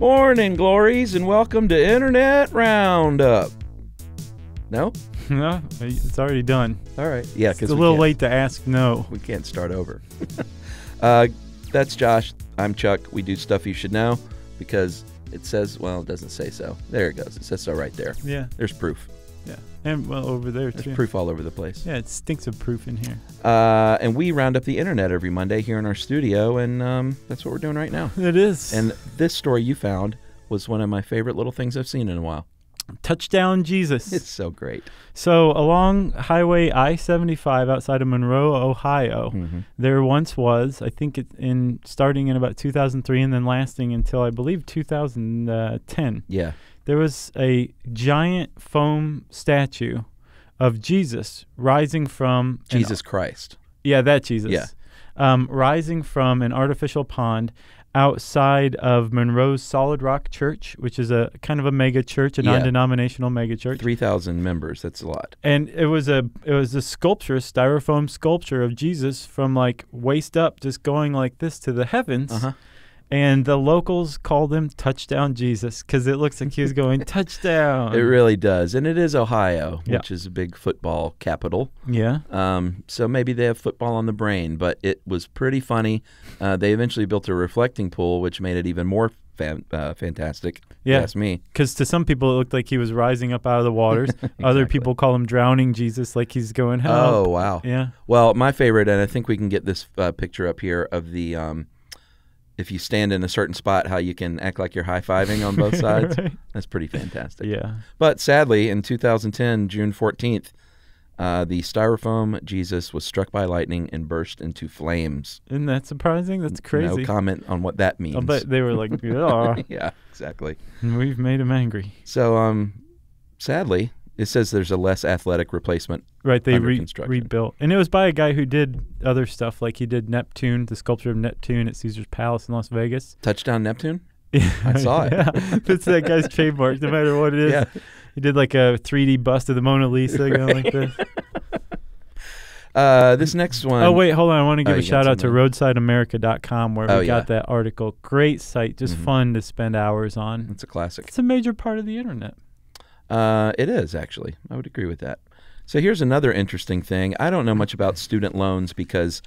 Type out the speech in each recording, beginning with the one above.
Morning, glories, and welcome to Internet Roundup. No? No, it's already done. All right. Yeah, it's a little late to ask no. We can't start over. That's Josh. I'm Chuck. We do stuff you should know because it says, well, it doesn't say so. There it goes. It says so right there. Yeah. There's proof. Yeah. And well, over there, There's too. proof all over the place. Yeah, it stinks of proof in here. And we round up the internet every Monday here in our studio, and that's what we're doing right now. It is. And this story you found was one of my favorite little things I've seen in a while. Touchdown Jesus. It's so great. So along Highway I-75 outside of Monroe, Ohio, there once was, I think starting in about 2003 and then lasting until I believe 2010. Yeah. There was a giant foam statue of Jesus rising from Jesus Christ. Yeah, that Jesus. Yeah. Rising from an artificial pond outside of Monroe's Solid Rock Church, which is a kind of a mega church, a non-denominational mega church. 3,000 members. That's a lot. And it was a sculpture, a styrofoam sculpture of Jesus from like waist up, just going like this to the heavens. And the locals called him Touchdown Jesus because it looks like he was going touchdown. It really does. And it is Ohio, which is a big football capital. Yeah. So maybe they have football on the brain, but it was pretty funny. They eventually built a reflecting pool, which made it even more fantastic. Yeah. That's me. Because to some people, it looked like he was rising up out of the waters. Exactly. Other people call him Drowning Jesus, like he's going, help. Oh, wow. Yeah. Well, my favorite, and I think we can get this picture up here of the if you stand in a certain spot, how you can act like you're high-fiving on both sides. Right. That's pretty fantastic. Yeah. But sadly, in 2010, June 14th, the styrofoam Jesus was struck by lightning and burst into flames. Isn't that surprising? That's crazy. No comment on what that means. But they were like, oh. Yeah, exactly. And we've made him angry. So, sadly, it says there's a less athletic replacement. Right, they rebuilt. And it was by a guy who did other stuff, like he did Neptune, the sculpture of Neptune at Caesar's Palace in Las Vegas. Touchdown Neptune? Yeah, I saw it. Yeah, that's that guy's trademark, no matter what it is. Yeah. He did like a 3D bust of the Mona Lisa going like this. This next one. Oh, wait, hold on. I want to give a shout out to roadsideamerica.com where we got that article. Great site, just fun to spend hours on. It's a classic. It's a major part of the internet. It is, actually. I would agree with that. So here's another interesting thing. I don't know much about student loans because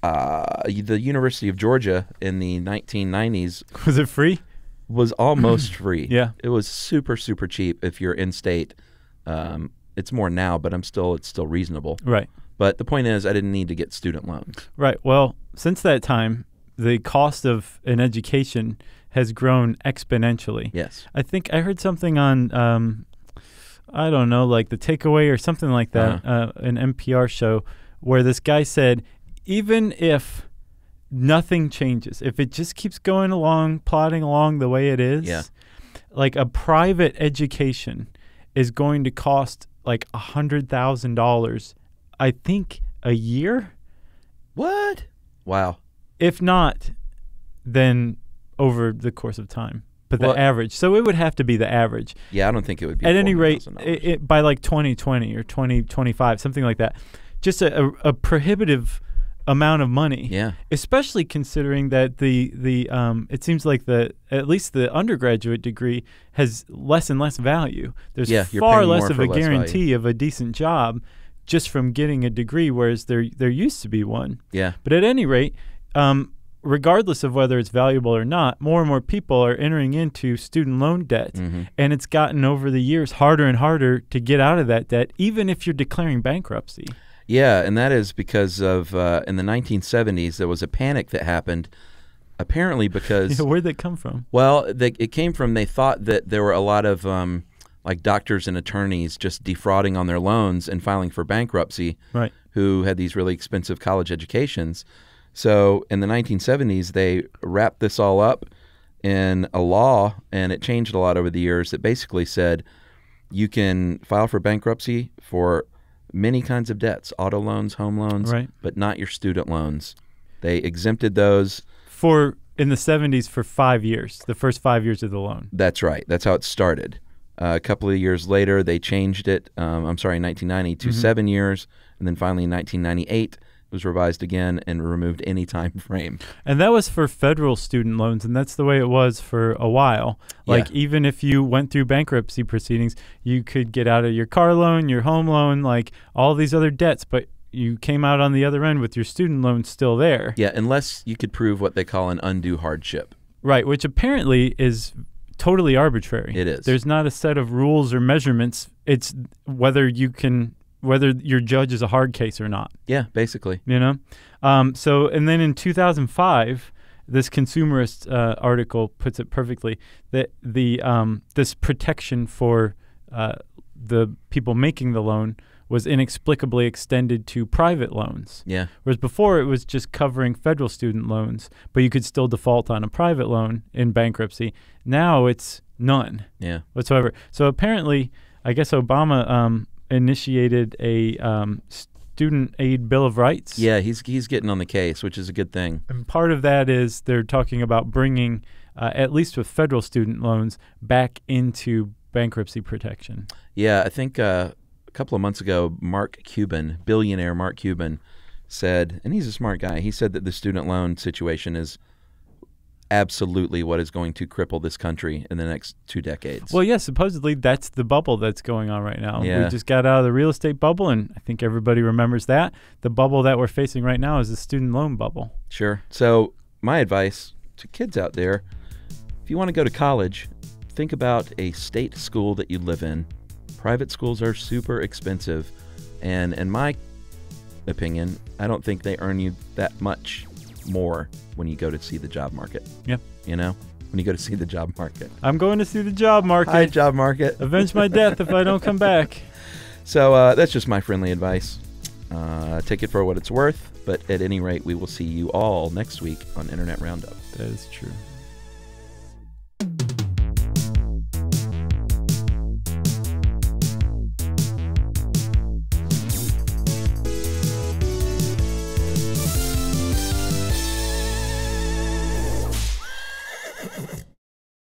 the University of Georgia in the 1990s... Was it free? Was almost free. Yeah. It was super, super cheap if you're in-state. It's more now, but it's still reasonable. Right. But the point is I didn't need to get student loans. Right. Well, since that time, the cost of an education has grown exponentially. Yes. I think I heard something on, I don't know, like The Takeaway or something like that, an NPR show, where this guy said, even if nothing changes, if it just keeps going along, plodding along the way it is, like a private education is going to cost like $100,000, I think, a year. What? Wow. If not, then over the course of time. But the average. So it would have to be the average. Yeah, I don't think it would be. At any rate, by like 2020 or 2025, something like that. Just a prohibitive amount of money. Yeah. Especially considering that it seems like at least the undergraduate degree has less and less value. There's far less of a guarantee of a decent job just from getting a degree, whereas there used to be one. Yeah. But at any rate, regardless of whether it's valuable or not, more and more people are entering into student loan debt. And it's gotten over the years harder and harder to get out of that debt, even if you're declaring bankruptcy. Yeah, and that is because of in the 1970s there was a panic that happened, apparently because... Where'd that come from? Well, it came from they thought that there were a lot of like doctors and attorneys just defrauding on their loans and filing for bankruptcy, right, who had these really expensive college educations. So in the 1970s, they wrapped this all up in a law, and it changed a lot over the years, that basically said you can file for bankruptcy for many kinds of debts, auto loans, home loans, right, but not your student loans. They exempted those. In the 70s for 5 years, the first 5 years of the loan. That's right. That's how it started. A couple of years later, they changed it, in 1990 to 7 years, and then finally in 1998, was revised again and removed any time frame. And that was for federal student loans, and that's the way it was for a while. Like, even if you went through bankruptcy proceedings, you could get out of your car loan, your home loan, like all these other debts, but you came out on the other end with your student loan still there. Yeah, unless you could prove what they call an undue hardship. Right, which apparently is totally arbitrary. It is. There's not a set of rules or measurements. It's whether your judge is a hard case or not. Yeah, basically. You know? And then in 2005, this consumerist article puts it perfectly, that this protection for the people making the loan was inexplicably extended to private loans. Yeah. Whereas before it was just covering federal student loans, but you could still default on a private loan in bankruptcy. Now it's none whatsoever. So apparently, I guess Obama initiated a student aid bill of rights. Yeah, he's getting on the case, which is a good thing. And part of that is they're talking about bringing, at least with federal student loans, back into bankruptcy protection. Yeah, I think a couple of months ago, billionaire Mark Cuban said, and he's a smart guy, he said that the student loan situation is absolutely what is going to cripple this country in the next 2 decades. Well, yeah, supposedly that's the bubble that's going on right now. Yeah. We just got out of the real estate bubble, and I think everybody remembers that. The bubble that we're facing right now is the student loan bubble. Sure. So my advice to kids out there, if you want to go to college, think about a state school that you live in. Private schools are super expensive, and in my opinion, I don't think they earn you that much more when you go to see the job market. Yeah. You know, when you go to see the job market. I'm going to see the job market. Hi, job market. Avenge my death if I don't come back. So that's just my friendly advice. Take it for what it's worth, but at any rate, we will see you all next week on Internet Roundup. That is true.